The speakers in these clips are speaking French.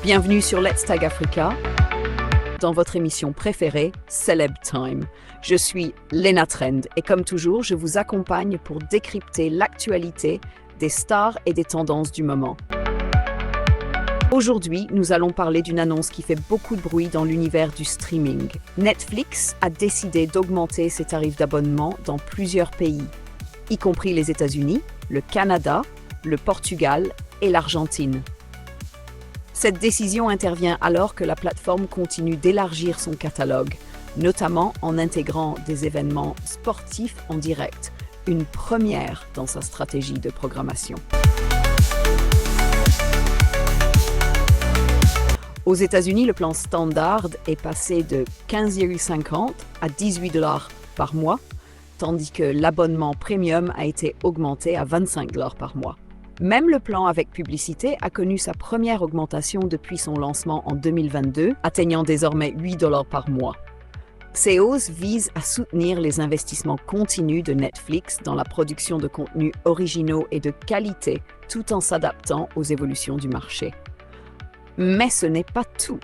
Bienvenue sur Let's Tag Africa, dans votre émission préférée, Celeb Time. Je suis Lena Trend et comme toujours, je vous accompagne pour décrypter l'actualité des stars et des tendances du moment. Aujourd'hui, nous allons parler d'une annonce qui fait beaucoup de bruit dans l'univers du streaming. Netflix a décidé d'augmenter ses tarifs d'abonnement dans plusieurs pays, y compris les États-Unis, le Canada, le Portugal et l'Argentine. Cette décision intervient alors que la plateforme continue d'élargir son catalogue, notamment en intégrant des événements sportifs en direct, une première dans sa stratégie de programmation. Aux États-Unis, le plan standard est passé de 15,50 à 18 $ par mois, tandis que l'abonnement premium a été augmenté à 25 $ par mois. Même le plan avec publicité a connu sa première augmentation depuis son lancement en 2022, atteignant désormais 8 $ par mois. Ces hausses visent à soutenir les investissements continus de Netflix dans la production de contenus originaux et de qualité, tout en s'adaptant aux évolutions du marché. Mais ce n'est pas tout.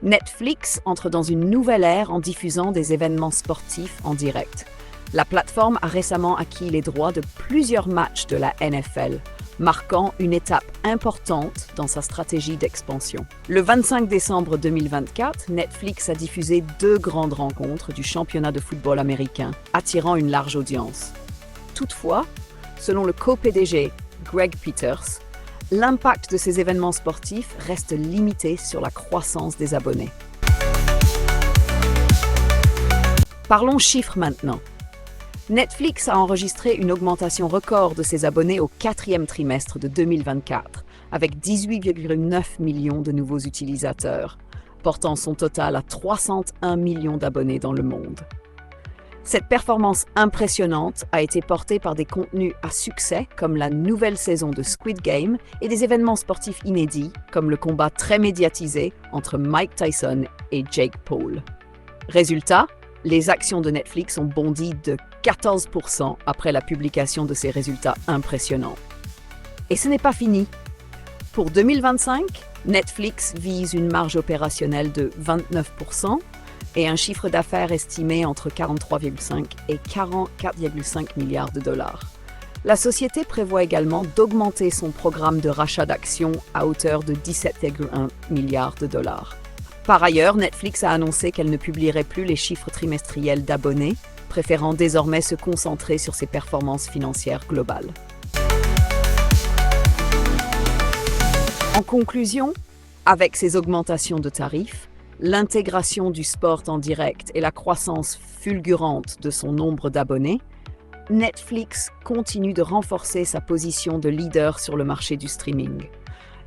Netflix entre dans une nouvelle ère en diffusant des événements sportifs en direct. La plateforme a récemment acquis les droits de plusieurs matchs de la NFL, marquant une étape importante dans sa stratégie d'expansion. Le 25 décembre 2024, Netflix a diffusé 2 grandes rencontres du championnat de football américain, attirant une large audience. Toutefois, selon le co-PDG Greg Peters, l'impact de ces événements sportifs reste limité sur la croissance des abonnés. Parlons chiffres maintenant. Netflix a enregistré une augmentation record de ses abonnés au 4e trimestre de 2024, avec 18,9 millions de nouveaux utilisateurs, portant son total à 301 millions d'abonnés dans le monde. Cette performance impressionnante a été portée par des contenus à succès comme la nouvelle saison de Squid Game et des événements sportifs inédits comme le combat très médiatisé entre Mike Tyson et Jake Paul. Résultat, les actions de Netflix ont bondi de 14% après la publication de ces résultats impressionnants. Et ce n'est pas fini. Pour 2025, Netflix vise une marge opérationnelle de 29%, et un chiffre d'affaires estimé entre 43,5 et 44,5 milliards de dollars. La société prévoit également d'augmenter son programme de rachat d'actions à hauteur de 17,1 milliards de dollars. Par ailleurs, Netflix a annoncé qu'elle ne publierait plus les chiffres trimestriels d'abonnés, préférant désormais se concentrer sur ses performances financières globales. En conclusion, avec ces augmentations de tarifs, l'intégration du sport en direct et la croissance fulgurante de son nombre d'abonnés, Netflix continue de renforcer sa position de leader sur le marché du streaming.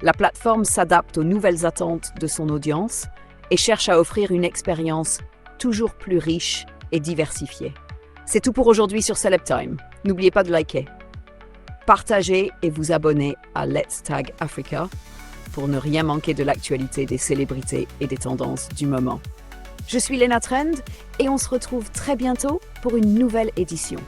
La plateforme s'adapte aux nouvelles attentes de son audience et cherche à offrir une expérience toujours plus riche et diversifiée. C'est tout pour aujourd'hui sur Celeb Time. N'oubliez pas de liker, partager et vous abonner à Let's Tag Africa pour ne rien manquer de l'actualité des célébrités et des tendances du moment. Je suis Lena Trend et on se retrouve très bientôt pour une nouvelle édition.